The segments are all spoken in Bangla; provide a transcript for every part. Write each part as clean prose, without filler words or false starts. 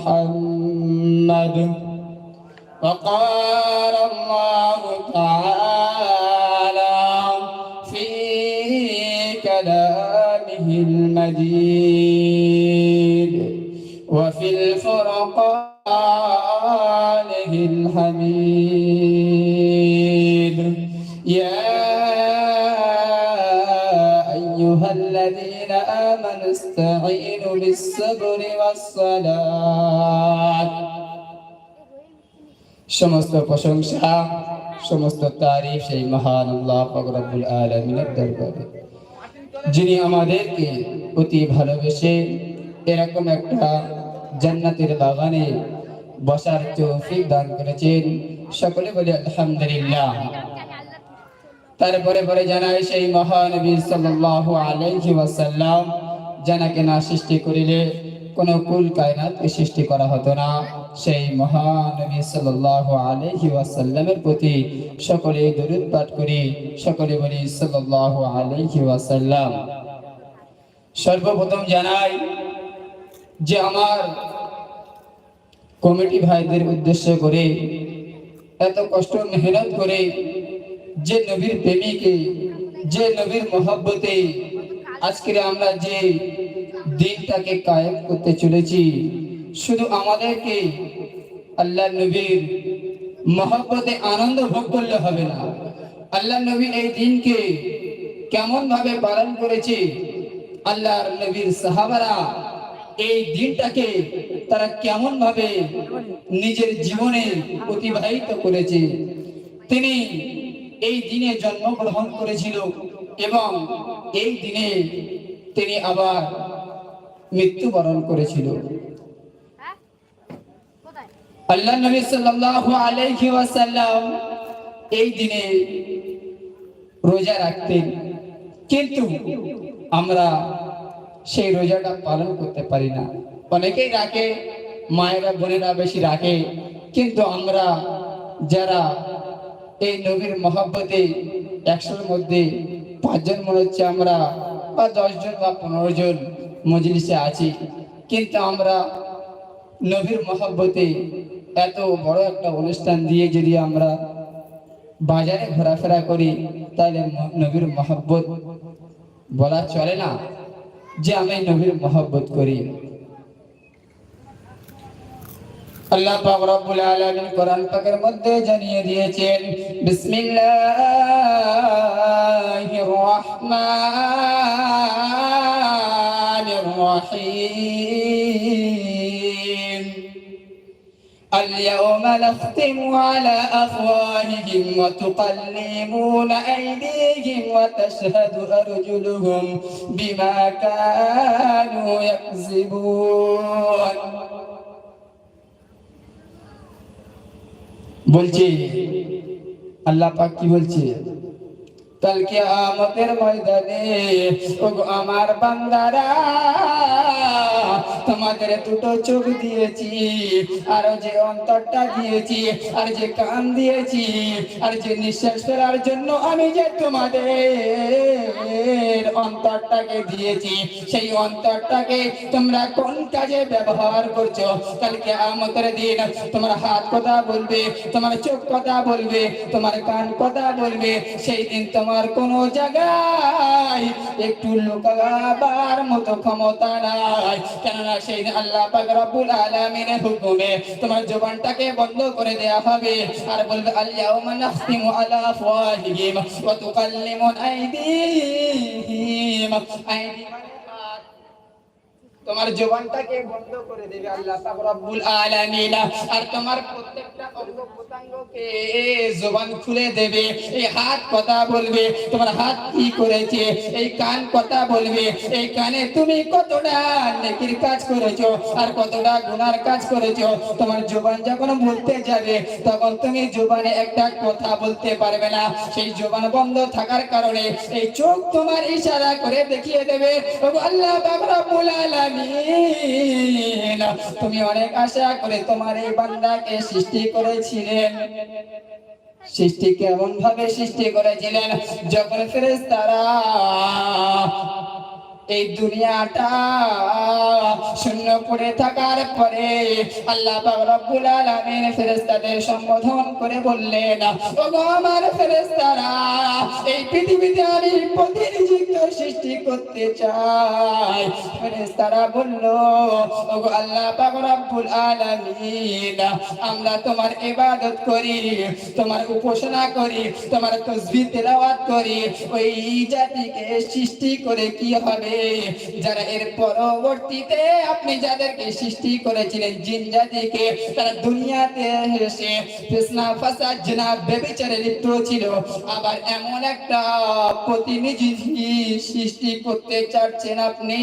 محمد. وقال الله تعالى في كلامه المجيد وفي الفرقانه الحميد: يا أيها الذين آمنوا استعينوا بالصبر والصلاة. সমস্ত প্রশংসা, সমস্ত তারিফ সেই মহান আল্লাহ পাক রব্বুল আলামিনের দরবারে, যিনি আমাদেরকে অতি ভালোবেসে এরকম একটা জান্নাতের বাগানে বসার তৌফিক দান করেছেন। সকলে বলি আলহামদুলিল্লাহ। তারপরে পরে জানাই সেই মহানবী সাল্লাল্লাহু আলাইহি ওয়াসাল্লাম, যাকে না সৃষ্টি করিলে কোন কুল কায়নাতকে সৃষ্টি করা হতো না, সেই মহানবী সাল্লাল্লাহু আলাইহি ওয়াসাল্লামের প্রতি সকলে দরুদ পাঠ করি। সকলে বলি সাল্লাল্লাহু আলাইহি ওয়াসাল্লাম। সর্বপ্রথম জানাই যে আমার কমিটি ভাইদের উদ্দেশ্য করে এত কষ্ট মেহনত করে যে নবীর প্রেমিকে, যে নবীর মহব্বতে আজকে আমরা যে দিনটাকে কায়েম করতে চলেছি, শুধু আমাদেরকে আল্লাহ নবীর মহব্বতে আনন্দ ভোগ করলে হবে না। আল্লাহ নবী এই দিনকে কেমন ভাবে পালন করেছে, আল্লাহর নবীর সাহাবারা এই দিনটাকে তারা কেমন ভাবে নিজের জীবনে অতিবাহিত করেছে। তিনি এই দিনে জন্মগ্রহণ করেছিল এবং এই দিনে তিনি আবার মৃত্যুবরণ করেছিল। আল্লাহ নবী সাল্লাল্লাহু আলাইহি ওয়াসাল্লাম এই দিনে রোজা রাখতেন, কিন্তু আমরা সেই রোজাটা পালন করতে পারি না। অনেকেই রাখে, মায়েরা বোনেরা বেশি রাখে, কিন্তু আমরা যারা এই নবীর মহব্বতে 100-র মধ্যে 5 জন মনে হচ্ছে আমরা, বা 10 জন বা 15 জন মজলিসে আছি, কিন্তু আমরা নবীর মহব্বতে এত বড় একটা অনুষ্ঠান দিয়ে যদি আমরা বাজারে ঘোরাফেরা করি, তাহলে নবীর মহব্বত বলা চলে না যে আমি নবীর মহব্বত করি। আল্লাহ পাক রব্বুল আলামিন কোরআন পাকের মধ্যে জানিয়ে দিয়েছেন, বিসমিল্লাহির রহমানির রহিম। اليوم نختم على أفواههم وتكلمنا أيديهم وتشهد أرجلهم بما كانوا يكسبون। বলছে আল্লাহ পাক কি বলছে, কাল কিয়ামতের ময়দানে ওগো আমার বান্দারা, তোমাদের দুটো চোখ দিয়েছি, আর যে অন্তরটা দিয়েছি, আর যে কান দিয়েছি, আর যে নিঃশ্বাস ফেরার জন্য আমি যে তোমাদের অন্তরটাকে দিয়েছি, সেই অন্তরটাকে তোমরা কোন কাজে ব্যবহার করছো? কাল কিয়ামতের দিন তোমার হাত কথা বলবে, তোমার চোখ কথা বলবে, তোমার কান কথা বলবে। সেই দিন তোমার কোনো জায়গায় একটু লুকাবার মতো ক্ষমতা নাই, কেননা সেই দিন আল্লাহ পাক রব্বুল আলামিনের হুকুমে তোমার জবানটাকে বন্ধ করে দেয়া হবে, আর বলবে আল-ইয়াউমা নাখতিমু আলা আফওয়াহিহিম ওয়া তুকাল্লিমুনা আইদিহিম। তোমার জবানটাকে বন্ধ করে দেবে আল্লাহ পাক রব্বুল আলামিন, আর তোমার প্রত্যেকটা অঙ্গ প্রত্যঙ্গকে জবান খুলে দেবে। এই হাত কথা বলবে, তোমার হাত কি করেছে, এই কান কথা বলবে, এই কানে তুমি কতটা নেকির কাজ করেছো আর কতটা গুনার কাজ করেছো। তোমার জবান যখন বলতে যাবে, তখন তুমি জবানে একটা কথা বলতে পারবে না, সেই জবান বন্ধ থাকার কারণে এই চোখ তোমার ইশারা করে দেখিয়ে দেবে, ওগো আল্লাহ পাক রব্বুল আলামিন, তুমি অনেক আশা করে তোমার এই বান্দাকে সৃষ্টি করেছিলেন। সৃষ্টি কেমন ভাবে সৃষ্টি করেছিলেন? যখন ফেরেশতারা এই দুনিয়াটা শূন্য পড়ে থাকার পরে আল্লাহ পাক রব্বুল আলামিন ফেরেশতাদের সম্বোধন করে বললেন, ওগো আমার ফেরেশতারা, এই পৃথিবীতে আমি প্রতিনিধিত্ব সৃষ্টি করতে চাই। ফেরেশতারা বলল, ওগো আল্লাহ পাক রব্বুল আলামিন, আমরা তোমার ইবাদত করি, তোমার উপাসনা করি, তোমার তাসবিহ তেলাওয়াত করি, ওই জাতিকে সৃষ্টি করে কি হবে যারা এর পরবর্তীতে আপনি যাদেরকে সৃষ্টি করেছিলেন জিন জাতিকে, তারা দুনিয়াতে এসে ফিসনা ফাসাদ জিনা ব্যভিচারে লিপ্ত ছিল, আবার এমন একটা প্রতিনিধি সৃষ্টি করতে চাচ্ছেন আপনি।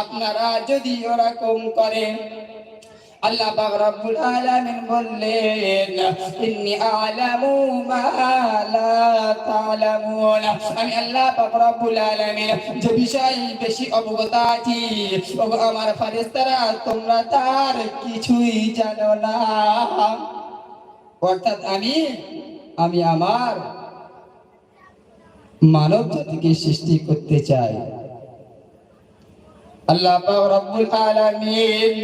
আপনারা যদি ওরকম করেন, আল্লাহ পাক রব্বুল আলামিন বললেন, ইন্নী আ'লামু মা লা তা'লামুন, আমি আল্লাহ পাক রব্বুল আলামিন যে বিষয় বেশি অবগত আছি, ওগো আমার ফেরেশতারা তোমরা তার কিছুই জানো না। অর্থাৎ আমি আমার মানব জাতিকে সৃষ্টি করতে চাই। আল্লাহ পাক রব্বুল আলামিন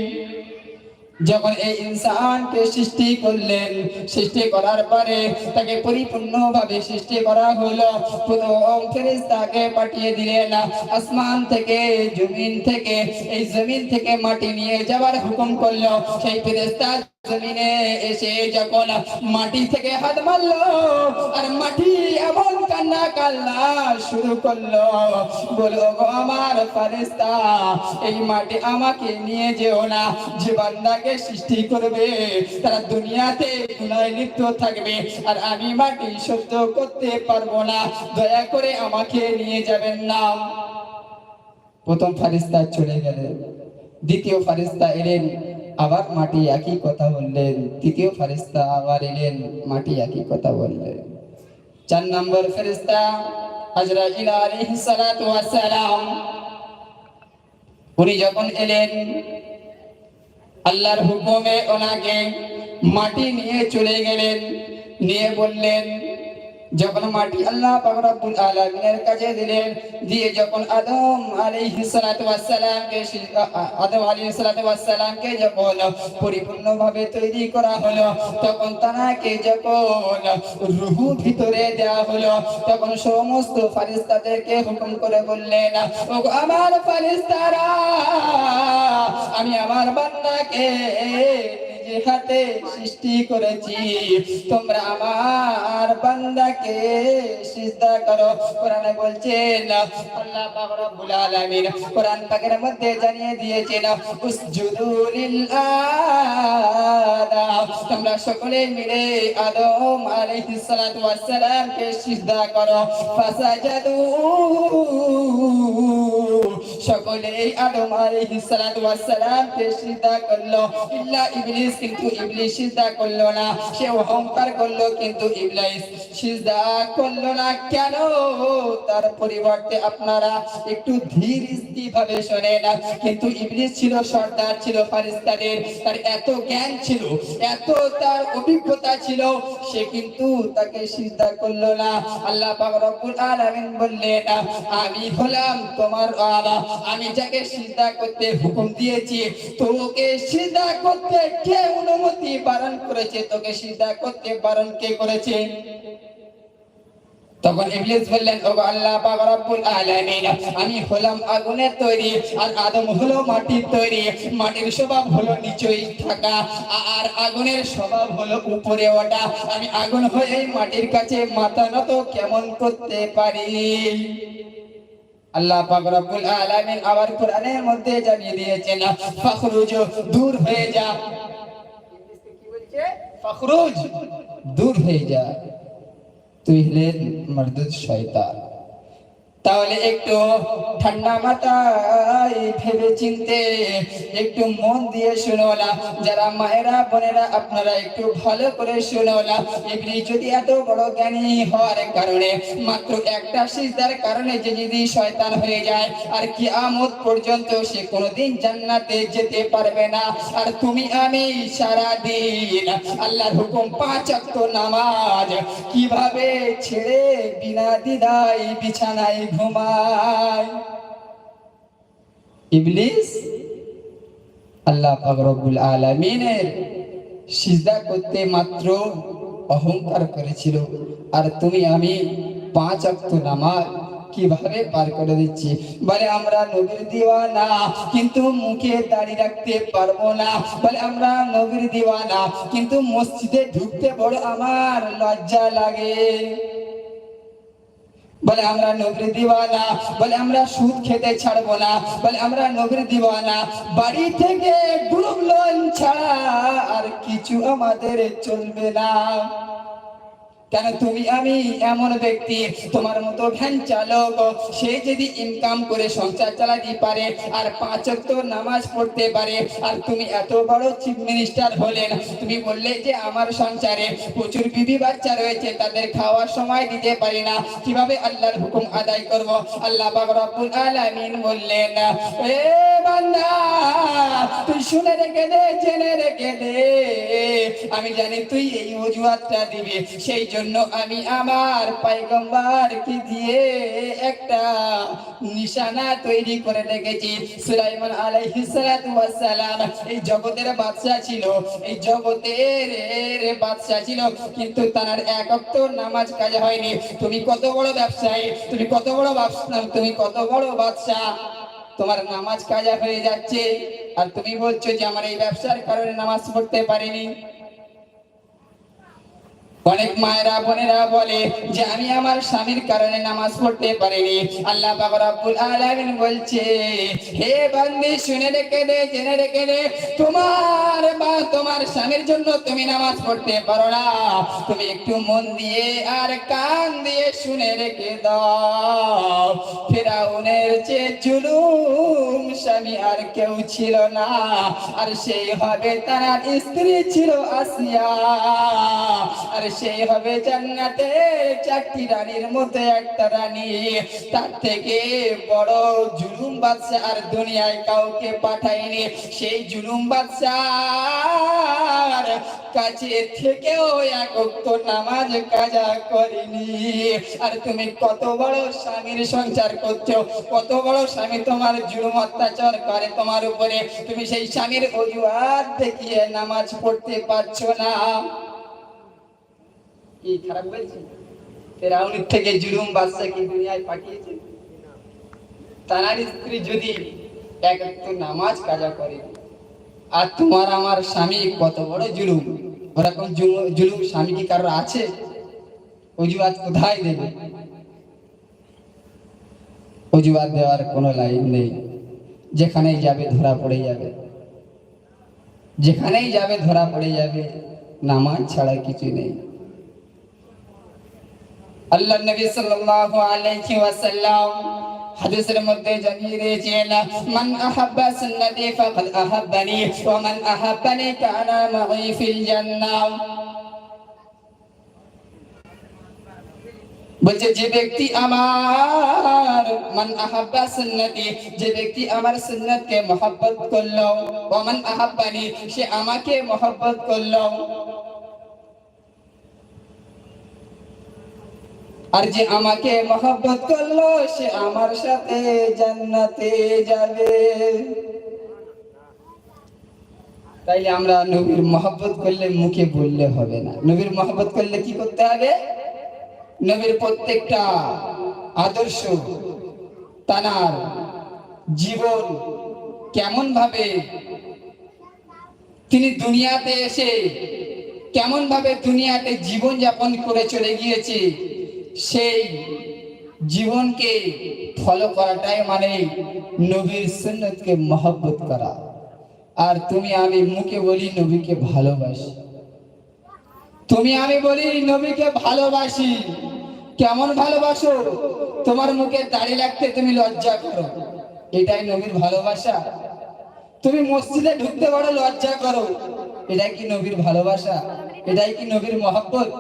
যখন এই ইনসানকে সৃষ্টি করলেন, সৃষ্টি করার পরে তাকে পরিপূর্ণভাবে সৃষ্টি করা হলো, প্রথম ফেরেশতাকে পাঠিয়ে দিলেন আসমান থেকে, জমিন থেকে, এই জমিন থেকে মাটি নিয়ে যাওয়ার হুকুম করলো। সেই ফেরেশতা জমিনে এসে যখন মাটি থেকে হাত মারলো, আর মাটি এমন কান্না কান্না শুরু করলো, বলো গো আমার ফেরেশতা, এই মাটি আমাকে নিয়ে যেও না, যে বান্দাকে সৃষ্টি করবে তারা দুনিয়াতে গুনাহে লিপ্ত থাকবে, আর আমি মাটি সহ্য করতে পারবো না, দয়া করে আমাকে নিয়ে যাবেন না। প্রথম ফেরেশতা চলে গেলেন, দ্বিতীয় ফেরেশতা এলেন, আবার মাটি একই কথা বললেন, তৃতীয় ফেরেশতা আবার এলেন, মাটি একই কথা বললেন। 4 নম্বর ফেরেশতা আজরাইল আলাইহিস সালাতু ওয়াস সালাম, উনি যখন এলেন আল্লাহর হুকুমে ওনাকে মাটি নিয়ে চলে গেলেন, নিয়ে বললেন, যখন মাটি আল্লাহ পাক রব্বুল আলামিনের কাছে দিলেন, দিয়ে যখন আদম আলাইহিস সালাতু ওয়াস সালামকে যখন পরিপূর্ণভাবে তৈরি করা হলো, তখন তাকে যখন রূহ ভিতরে দেওয়া হলো, তখন সমস্ত ফেরেশতাদেরকে হুকুম করে বললেন, ওগো আমার ফেরেশতারা, আমি আমার বান্দাকে নিজে হাতে সৃষ্টি করেছি, তোমরা আমার বান্দাকে সিজদা করো। কোরআনে বলছেন, আল্লাহ পাক রব্বুল আলামিন কোরআন পাকের মধ্যে জানিয়ে দিয়েছেন, উসজুদু লিল আদম, তোমরা সকলে মিলে আদম আলাইহিস সালাতু ওয়াস সালামকে সিজদা করো। ফাসাজাদু, সকলেই আদম আলাইহিস সালাতু ওয়াস সালামকে সিজদা করলো, ইল্লা ইবলিস, কিন্তু ইবলিস সিজদা করলো না। সে অহংকার করলো, কিন্তু ইবলিস সিজদা করলো না। কেন? তার পরিবর্তে আপনারা একটু ধীর স্থিরভাবে শোনেন, কিন্তু ইবলিস ছিল সর্দার, ছিল ফেরেশতাদের, তার এত জ্ঞান ছিল, এত তার অভিজ্ঞতা ছিল, সে কিন্তু তাকে সিজদা করলো না। আল্লাহ পাক রব্বুল আলামিন বললেন, আমি হলাম তোমার আলা, আমি যাকে সিজদা করতে হুকুম দিয়েছি, তোকে সিজদা করতে কে অনুমতি বারণ করেছে? তোকে সিজদা করতে বারণ কে করেছে? তখন ইবলিস বললেন, ওগো আল্লাহ পাক রব্বুল আলামিন, আমি হলাম আগুনের তৈরি, আর আদম হলো মাটির তৈরি। মাটির স্বভাব হলো নিচেই থাকা, আর আগুনের স্বভাব হলো উপরে ওঠা। আমি আগুন হয়ে মাটির কাছে মাথা নত কেমন করতে পারি? আল্লাহ পাক রব্বুল আলামিন আবার কোরআনের মধ্যে জানিয়ে দিয়েছেন, ফখরুজ, দূর হয়ে যা। কি বলছে? ফখরুজ, দূর হয়ে যা, তুই হলেন মরদুদ শয়তান। তাহলে একটু ঠান্ডা মাথায় ভেবে চিনতে, একটু মন দিয়ে শুনো না, যারা মায়েরা বোনেরা আপনারা একটু ভালো করে শুনো না। ইবলিস যদি এত বড় জ্ঞানী হওয়ার কারণে, মাত্র একটা সিজদার কারণে যে যদি শয়তান হয়ে যায়, আর কিয়ামত পর্যন্ত সে কোনোদিন জান্নাতে যেতে পারবে না। আর তুমি আমি সারা দিন আল্লাহর হুকুম 5 ওয়াক্ত নামাজ কিভাবে ছেড়ে বিনা দ্বিধায় বিছানায় ঘুমায়? ইবলিস আল্লাহ পাক রব্বুল আলামিনের সিজদা করতে মাত্র অহংকার করেছিল, আর তুমি আমি 5 ওয়াক্ত নামাজ কিভাবে পার করে দিচ্ছি। বলে আমরা নবীর দিওয়ানা, কিন্তু মুখে দাড়ি রাখতে পারবো না। বলে আমরা নবীর দিওয়ানা, কিন্তু মসজিদে ঢুকতে বড় আমার লজ্জা লাগে। বলে আমরা নবীর দিওয়ানা, বলে আমরা সুদ খেতে ছাড়বো না। বলে আমরা নবীর দিওয়ানা, বাড়ি থেকে গ্রুপ লোন ছাড়া আর কিছু আমাদের চলবে না। কেন তুমি আমি এমন ব্যক্তি, তোমার মতো ভ্যান চালক সে যদি ইনকাম করে সংসার চালাতে পারে আর 5 ওয়াক্ত নামাজ পড়তে পারে, আর তুমি এত বড় চিফ মিনিস্টার হলেন, তুমি বললে যে আমার সংসারে প্রচুর বিবি বাচ্চা রয়েছে, তাদের খাওয়ার সময় দিতে পারি না, কিভাবে আল্লাহর হুকুম আদায় করব। আল্লাহ পাক রব্বুল আলামিন বললেন, এ বান্দা তুই শুনে রেখে দে, জেনে রেখে দে, আমি জানি তুই এই অজুহাতটা দিবি, সেই জন্য আমি আমার পয়গম্বরকে দিয়ে একটা নিশানা তৈরি করে রেখেছি। সুলাইমান আলাইহিস সালাতু ওয়াস সালাম এই জগতের বাদশা ছিল, এই জগতের বাদশা ছিল, কিন্তু তার 1 ওয়াক্ত নামাজ কাজা হয়নি। তুমি কত বড় ব্যবসায়ী, তুমি কত বড় তুমি কত বড় বাদশা, তোমার নামাজ কাজা হয়ে যাচ্ছে, আর তুমি বলছো যে আমার এই ব্যবসার কারণে নামাজ পড়তে পারিনি। অনেক মায়েরা বোনেরা বলে যে আমি আমার স্বামীর কারণে নামাজ পড়তে পারিনি। আল্লাহ পাক রব্বুল আলামিন বলছে, হে বান্দি শুনে রেখে দে, জেনে রেখে দে, তোমার বা তোমার স্বামীর জন্য তুমি নামাজ পড়তে পারো না, তুমি একটু মন দিয়ে আর কান দিয়ে শুনে রেখে দাও, ফিরাউনের চেয়ে জুলুম স্বামী আর কেউ ছিল না, আর সেই হবে তার স্ত্রী ছিল আসিয়া, আর সেই হবে জান্নাতের 4টি রানীর মধ্যে একটা রানী। তার থেকে বড় জুলুম বাদশা আর দুনিয়ায় কাউকে পাঠায়নি। সেই জুলুম বাদশার কাছে থেকেও 1 ওয়াক্ত নামাজ কাজা করেনি। আর তুমি কত বড় স্বামীর সংসার করছো, কত বড় স্বামী তোমার জুলুম অত্যাচার করে তোমার উপরে, তুমি সেই স্বামীর অজুহাত দেখিয়ে নামাজ পড়তে পারছো না। কি খারাপ বলছি? ফেরাউনের থেকে জুলুম বাদশাকে দুনিয়ায় পাঠিয়েছে। তার স্ত্রী যদি 1 ওয়াক্ত নামাজ কাজা করে, আর তোমার আমার স্বামী কত বড় জুলুম, ওরকম জুলুম স্বামী কি কারোর আছে? অজুহাত কোথায় দেবে? অজুহাত দেওয়ার কোনো লাইন নেই, যেখানেই যাবে ধরা পড়ে যাবে, যেখানেই যাবে ধরা পড়ে যাবে, নামাজ ছাড়া কিছু নেই। আল্লাহ নবী সাল্লাল্লাহু আলাইহি ওয়াসাল্লাম হাদিসের মধ্যে জানিয়ে দিয়েছেন, মান আহাব্বা সুন্নতি ফাকাদ আহাব্বানি ওয়া মান আহাব্বানি কানা মাই ফিল জান্নাহ। বলছে যে ব্যক্তি আমার মান আহাব্বা সুন্নতি, যে ব্যক্তি আমার সুন্নতকে মহব্বত করলো, ওয়া মান আহাব্বানি, সে আমাকে মহব্বত করলো, আর যে আমাকে মহব্বত করলো সে আমার সাথে জান্নাতে যাবে। তাইলে আমরা নবীর মহব্বত করলে মুখে বললে হবে না, নবীর মহব্বত করলে কি করতে হবে? নবীর প্রত্যেকটা আদর্শ, তার জীবন কেমন ভাবে তিনি দুনিয়াতে এসে কেমন ভাবে দুনিয়াতে জীবন যাপন করে চলে গিয়েছে, সেই জীবনকে ফলো করাটাই মানে নবীর সুন্নতকে মহব্বত করা। আর তুমি আমি মুখে বলি নবীকে ভালোবাসি, তুমি আমি বলি নবীকে ভালোবাসি, কেমন ভালোবাসো? তোমার মুখে দাড়ি রাখতে তুমি লজ্জা করো, এটাই নবীর ভালোবাসা? তুমি মসজিদে ঢুকতে বড় লজ্জা করো, এটাই কি নবীর ভালোবাসা? এটাই কি নবীর মহব্বত?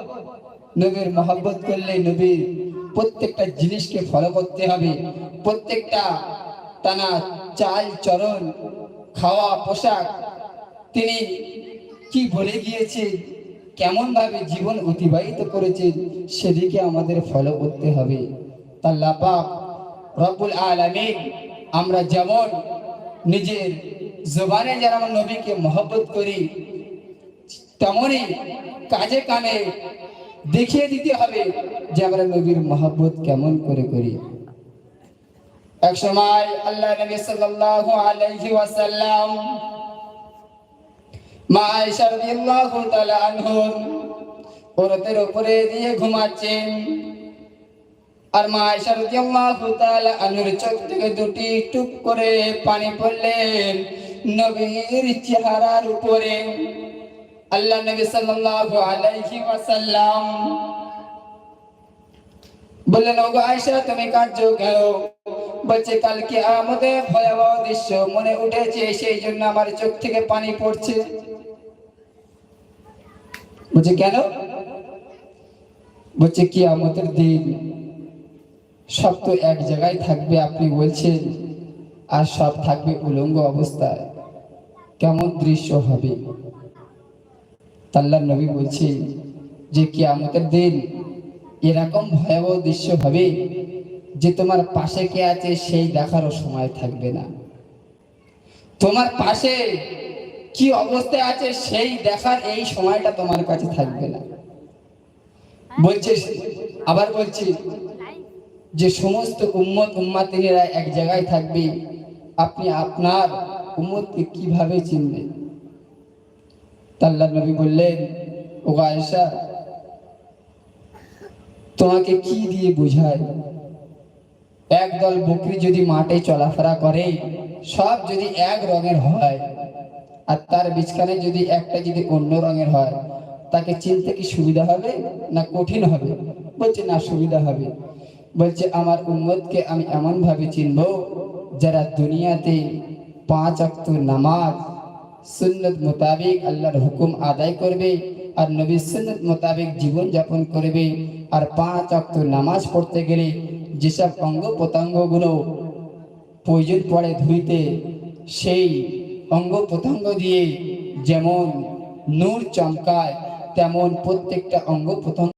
নবীর মহব্বত করলে নবীর প্রত্যেকটা জিনিসকে ফলো করতে হবে, প্রত্যেকটা টানা চাল চরণ, খাওয়া পোশাক, তিনি কি বলে গিয়েছে, কেমন ভাবে জীবন অতিবাহিত করেছে, সেদিকে আমাদের ফলো করতে হবে। আল্লাহ পাক রব্বুল আলামিন আমরা যেমন নিজের জবানে যারা আমার নবীকে মহব্বত করি, তেমনই কাজে কামে দেখিয়ে দিতে হবে যে আমরা নবীর মহব্বত কেমন করে করি। এক সময় আল্লাহ নবী সাল্লাল্লাহু আলাইহি ওয়াসাল্লাম মা আয়েশা রাদিয়াল্লাহু তাআলা আনহা ওরতের উপরে দিয়ে ঘুমাচ্ছেন, আর মা আয়েশা রাদিয়াল্লাহু তাআলা আনহার চোখ থেকে দুটি টুপ করে পানি পড়লেন নবীর চেহারার উপরে। আল্লাহ নবী সাল্লাল্লাহু আলাইহি ওয়াসাল্লাম বললেন, ওগো আয়েশা তুমি কাঁদছো কেন? বলছে, কালকে আমাদের ভয়াবহ দৃশ্য মনে উঠেছে, সেই জন্য আমার চোখ থেকে পানি পড়ছে। বলছে কেন? বলছে কিয়ামতের দিন সব তো এক জায়গায় থাকবে আপনি বলছেন, আর সব থাকবে উলঙ্গ অবস্থায়, কেমন দৃশ্য হবে? আল্লাহর নবী বলছে যে কিয়ামতের দিন এরকম ভয়াবহ দৃশ্য হবে যে তোমার পাশে কে আছে সেই দেখারও সময় থাকবে না, তোমার পাশে কি অবস্থায় আছে সেই দেখার এই সময়টা তোমার কাছে থাকবে না। বলছে, আবার বলছে যে সমস্ত উম্মত উম্মাতিরা এক জায়গায় থাকবে, আপনি আপনার উম্মতকে কিভাবে চিনবেন? আল্লাহর নবী বললেন, ও আয়েশা তোমাকে কি দিয়ে বুঝায়? একদল বকরি যদি মাঠে চলাফেরা করে, সব যদি এক রঙের হয়, আর তার বিছখানে যদি একটা যদি অন্য রঙের হয়, তাকে চিনতে কি সুবিধা হবে না কঠিন হবে? বলছে না, সুবিধা হবে। বলছে আমার উম্মতকে আমি এমন ভাবে চিনব যারা দুনিয়াতে 5 ওয়াক্ত নামাজ সুন্নত মোতাবেক আল্লাহর হুকুম আদায় করবে, আর নবীর সুন্নত মোতাবেক জীবন যাপন করবে, আর 5 ওয়াক্ত নামাজ পড়তে গেলে যেসব অঙ্গ প্রত্যঙ্গগুলো প্রয়োজন পড়ে ধুইতে, সেই অঙ্গ প্রত্যঙ্গ দিয়ে যেমন নূর চমকায়, তেমন প্রত্যেকটা অঙ্গ প্রত্যঙ্গ